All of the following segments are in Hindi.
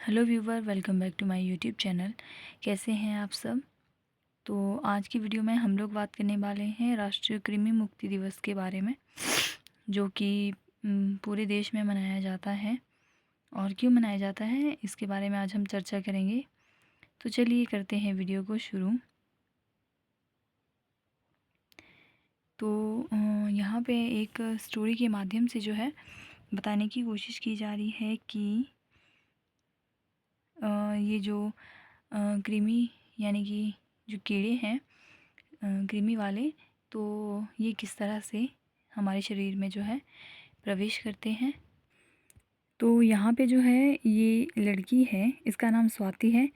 Hello viewer, welcome back to my YouTube channel. कैसे हैं आप सब। तो आज की वीडियो में हम लोग बात करने वाले हैं राष्ट्रीय कृमि मुक्ति दिवस के बारे में, जो कि पूरे देश में मनाया जाता है। और क्यों मनाया जाता है इसके बारे में आज हम चर्चा करेंगे। तो चलिए करते हैं वीडियो को शुरू। तो यहाँ पे एक स्टोरी के माध्यम से जो है बताने की कोशिश की जा रही है कि ये जो कृमि यानी कि जो कीड़े हैं कृमि वाले, तो ये किस तरह से हमारे शरीर में जो है प्रवेश करते हैं। तो यहाँ पे जो है ये लड़की है, इसका नाम स्वाति है।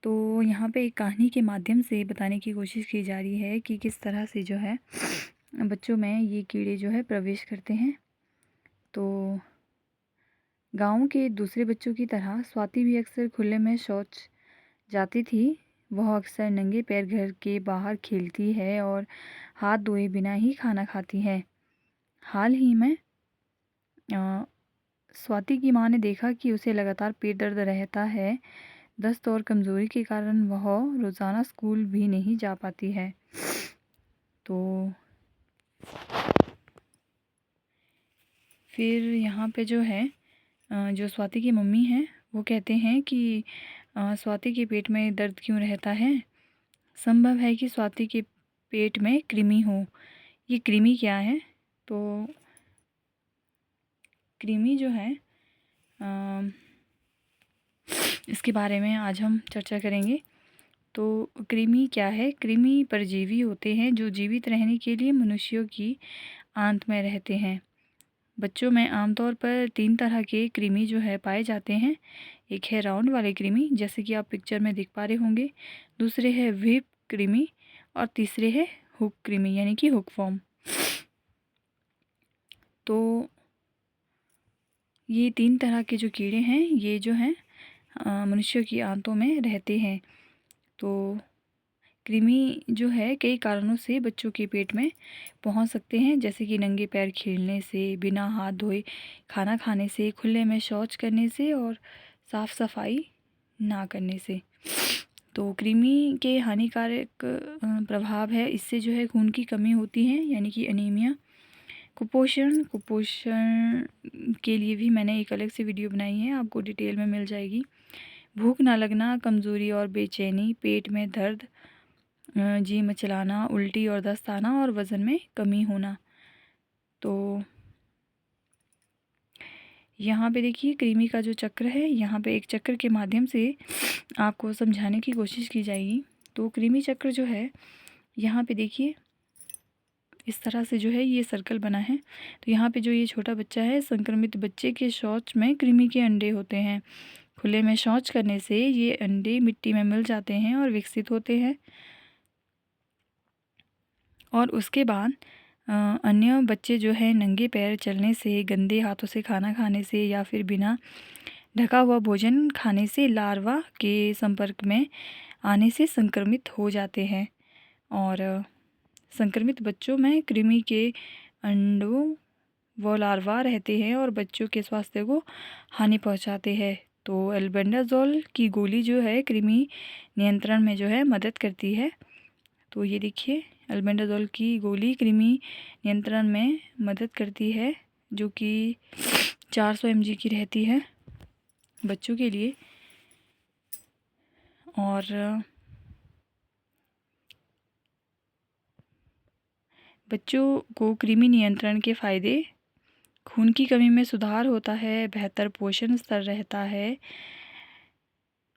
तो यहाँ पे एक कहानी के माध्यम से बताने की कोशिश की जा रही है कि किस तरह से जो है बच्चों में ये कीड़े जो है प्रवेश करते हैं। तो गांव के दूसरे बच्चों की तरह स्वाति भी अक्सर खुले में शौच जाती थी। वह अक्सर नंगे पैर घर के बाहर खेलती है और हाथ धोए बिना ही खाना खाती है। हाल ही में स्वाति की मां ने देखा कि उसे लगातार पेट दर्द रहता है। दस्त और कमज़ोरी के कारण वह रोज़ाना स्कूल भी नहीं जा पाती है। तो फिर यहाँ पे जो है जो स्वाति की मम्मी हैं वो कहते हैं कि स्वाति के पेट में दर्द क्यों रहता है। संभव है कि स्वाति के पेट में कृमि हो। ये कृमि क्या है? तो कृमि जो है इसके बारे में आज हम चर्चा करेंगे। तो कृमि क्या है? कृमि परजीवी होते हैं जो जीवित रहने के लिए मनुष्यों की आंत में रहते हैं। बच्चों में आमतौर पर 3 तरह के कृमि जो है पाए जाते हैं। एक है राउंड वाले कृमि, जैसे कि आप पिक्चर में देख पा रहे होंगे। दूसरे है व्हिप कृमि और तीसरे है हुक कृमि यानी कि हुक फॉर्म। तो ये 3 तरह के जो कीड़े हैं ये जो हैं मनुष्यों की आंतों में रहते हैं। तो कृमि जो है कई कारणों से बच्चों के पेट में पहुंच सकते हैं, जैसे कि नंगे पैर खेलने से, बिना हाथ धोए खाना खाने से, खुले में शौच करने से और साफ़ सफाई ना करने से। तो कृमि के हानिकारक प्रभाव है, इससे जो है खून की कमी होती है यानी कि एनीमिया। कुपोषण के लिए भी मैंने एक अलग से वीडियो बनाई है, आपको डिटेल में मिल जाएगी। भूख ना लगना, कमज़ोरी और बेचैनी, पेट में दर्द, जी मचलाना, उल्टी और दस्त आना और वज़न में कमी होना। तो यहाँ पे देखिए कृमि का जो चक्र है, यहाँ पे एक चक्र के माध्यम से आपको समझाने की कोशिश की जाएगी। तो कृमि चक्र जो है यहाँ पे देखिए इस तरह से जो है ये सर्कल बना है। तो यहाँ पे जो ये छोटा बच्चा है, संक्रमित बच्चे के शौच में कृमि के अंडे होते हैं। खुले में शौच करने से ये अंडे मिट्टी में मिल जाते हैं और विकसित होते हैं। और उसके बाद अन्य बच्चे जो है नंगे पैर चलने से, गंदे हाथों से खाना खाने से या फिर बिना ढका हुआ भोजन खाने से लार्वा के संपर्क में आने से संक्रमित हो जाते हैं। और संक्रमित बच्चों में कृमि के अंडों व लार्वा रहते हैं और बच्चों के स्वास्थ्य को हानि पहुंचाते हैं। तो एल्बेंडाजोल की गोली जो है कृमि नियंत्रण में जो है मदद करती है। तो ये देखिए एल्बेंडाजोल की गोली कृमि नियंत्रण में मदद करती है, जो कि 400 mg की रहती है बच्चों के लिए। और बच्चों को कृमि नियंत्रण के फ़ायदे: खून की कमी में सुधार होता है, बेहतर पोषण स्तर रहता है।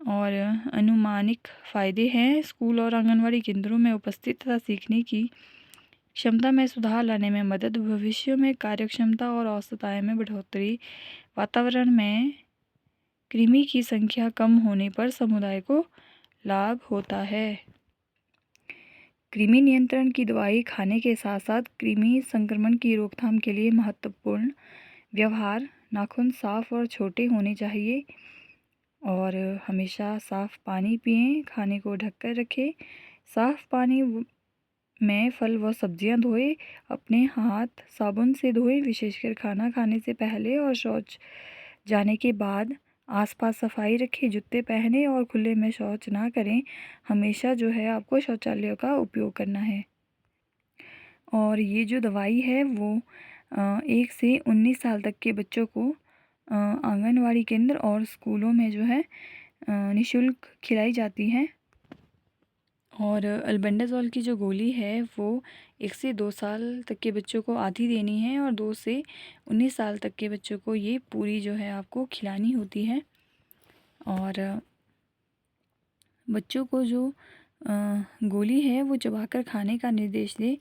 और अनुमानिक फ़ायदे हैं: स्कूल और आंगनवाड़ी केंद्रों में उपस्थित तथा सीखने की क्षमता में सुधार लाने में मदद, भविष्य में कार्यक्षमता और औसत आय में बढ़ोतरी, वातावरण में कृमि की संख्या कम होने पर समुदाय को लाभ होता है। कृमि नियंत्रण की दवाई खाने के साथ साथ कृमि संक्रमण की रोकथाम के लिए महत्वपूर्ण व्यवहार: नाखून साफ और छोटे होने चाहिए और हमेशा साफ़ पानी पिएं, खाने को ढककर रखें, साफ़ पानी में फल व सब्जियां धोएं, अपने हाथ साबुन से धोएं, विशेषकर खाना खाने से पहले और शौच जाने के बाद। आसपास सफाई रखें, जूते पहने और खुले में शौच ना करें। हमेशा जो है आपको शौचालयों का उपयोग करना है। और ये जो दवाई है वो 1 से 19 साल तक के बच्चों को आंगनवाड़ी केंद्र और स्कूलों में जो है निःशुल्क खिलाई जाती है। और अल्बेंडाज़ोल की जो गोली है वो 1 से 2 साल तक के बच्चों को आधी देनी है और 2 से 19 साल तक के बच्चों को ये पूरी जो है आपको खिलानी होती है। और बच्चों को जो गोली है वो चबाकर खाने का निर्देश दें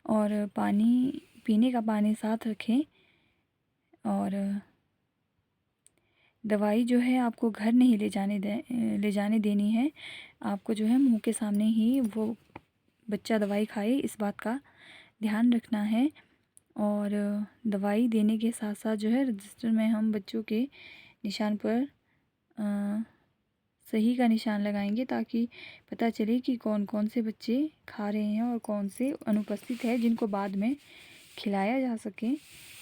और पानी पीने का पानी साथ रखें। और दवाई जो है आपको घर नहीं ले जाने देनी है। आपको जो है मुंह के सामने ही वो बच्चा दवाई खाए, इस बात का ध्यान रखना है। और दवाई देने के साथ साथ जो है रजिस्टर में हम बच्चों के निशान पर सही का निशान लगाएंगे ताकि पता चले कि कौन कौन से बच्चे खा रहे हैं और कौन से अनुपस्थित है जिनको बाद में खिलाया जा सके।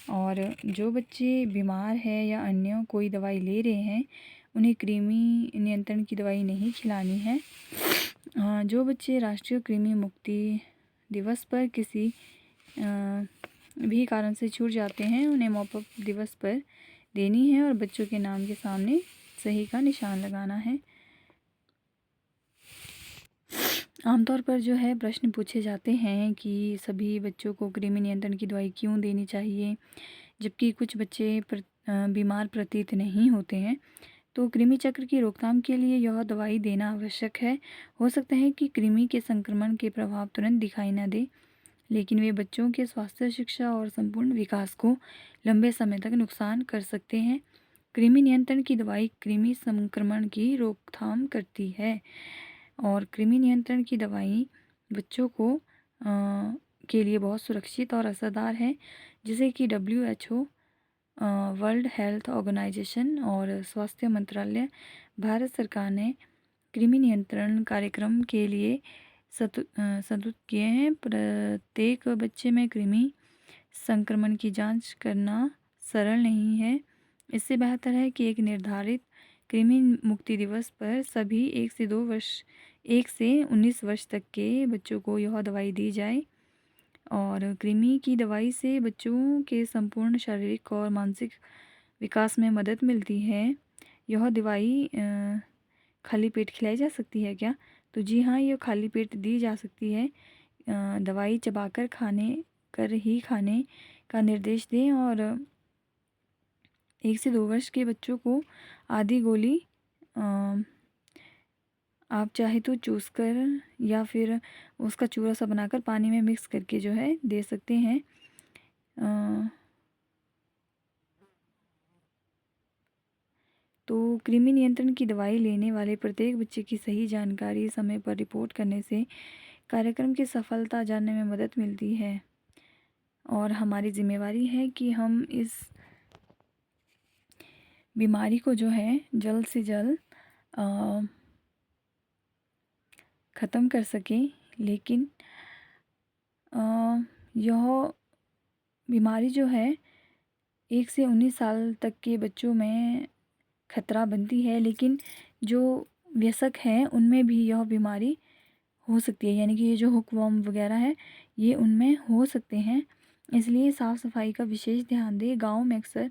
और जो बच्चे बीमार है या अन्य कोई दवाई ले रहे हैं उन्हें कृमि नियंत्रण की दवाई नहीं खिलानी है। जो बच्चे राष्ट्रीय कृमि मुक्ति दिवस पर किसी भी कारण से छूट जाते हैं उन्हें मॉपअप दिवस पर देनी है और बच्चों के नाम के सामने सही का निशान लगाना है। आमतौर पर जो है प्रश्न पूछे जाते हैं कि सभी बच्चों को कृमि नियंत्रण की दवाई क्यों देनी चाहिए, जबकि कुछ बच्चे बीमार प्रतीत नहीं होते हैं। तो कृमि चक्र की रोकथाम के लिए यह दवाई देना आवश्यक है। हो सकता है कि कृमि के संक्रमण के प्रभाव तुरंत दिखाई न दे, लेकिन वे बच्चों के स्वास्थ्य, शिक्षा और संपूर्ण विकास को लंबे समय तक नुकसान कर सकते हैं। कृमि नियंत्रण की दवाई कृमि संक्रमण की रोकथाम करती है और कृमि नियंत्रण की दवाई बच्चों को के लिए बहुत सुरक्षित और असरदार है, जिसे कि WHO, वर्ल्ड हेल्थ ऑर्गेनाइजेशन और स्वास्थ्य मंत्रालय, भारत सरकार ने कृमि नियंत्रण कार्यक्रम के लिए संतुलित किए हैं। प्रत्येक बच्चे में कृमि संक्रमण की जांच करना सरल नहीं है। इससे बेहतर है कि एक निर्धारित कृमि मुक्ति दिवस पर सभी 1 से 19 वर्ष तक के बच्चों को यह दवाई दी जाए। और कृमि की दवाई से बच्चों के संपूर्ण शारीरिक और मानसिक विकास में मदद मिलती है। यह दवाई खाली पेट खिलाई जा सकती है क्या? तो जी हाँ, यह खाली पेट दी जा सकती है। दवाई चबाकर खाने का निर्देश दें और 1 से 2 वर्ष के बच्चों को आधी गोली आप चाहे तो चूस कर या फिर उसका चूरा सा बनाकर पानी में मिक्स करके जो है दे सकते हैं। तो कृमि नियंत्रण की दवाई लेने वाले प्रत्येक बच्चे की सही जानकारी समय पर रिपोर्ट करने से कार्यक्रम की सफलता जानने में मदद मिलती है। और हमारी जिम्मेवारी है कि हम इस बीमारी को जो है जल्द से जल्द ख़त्म कर सकें। लेकिन यह बीमारी जो है 1 से 19 साल तक के बच्चों में खतरा बनती है, लेकिन जो वयस्क हैं उनमें भी यह बीमारी हो सकती है, यानी कि ये जो हुकवर्म वगैरह है ये उनमें हो सकते हैं। इसलिए साफ़ सफाई का विशेष ध्यान दें। गाँव में अक्सर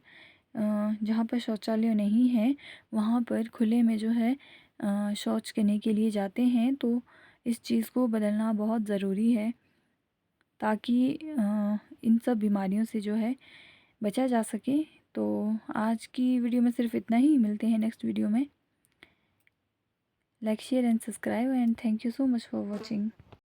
जहाँ पर शौचालय नहीं है वहाँ पर खुले में जो है शौच करने के लिए जाते हैं। तो इस चीज़ को बदलना बहुत ज़रूरी है ताकि इन सब बीमारियों से जो है बचा जा सके। तो आज की वीडियो में सिर्फ इतना ही। मिलते हैं नेक्स्ट वीडियो में। Like, share and subscribe and thank you so much for watching.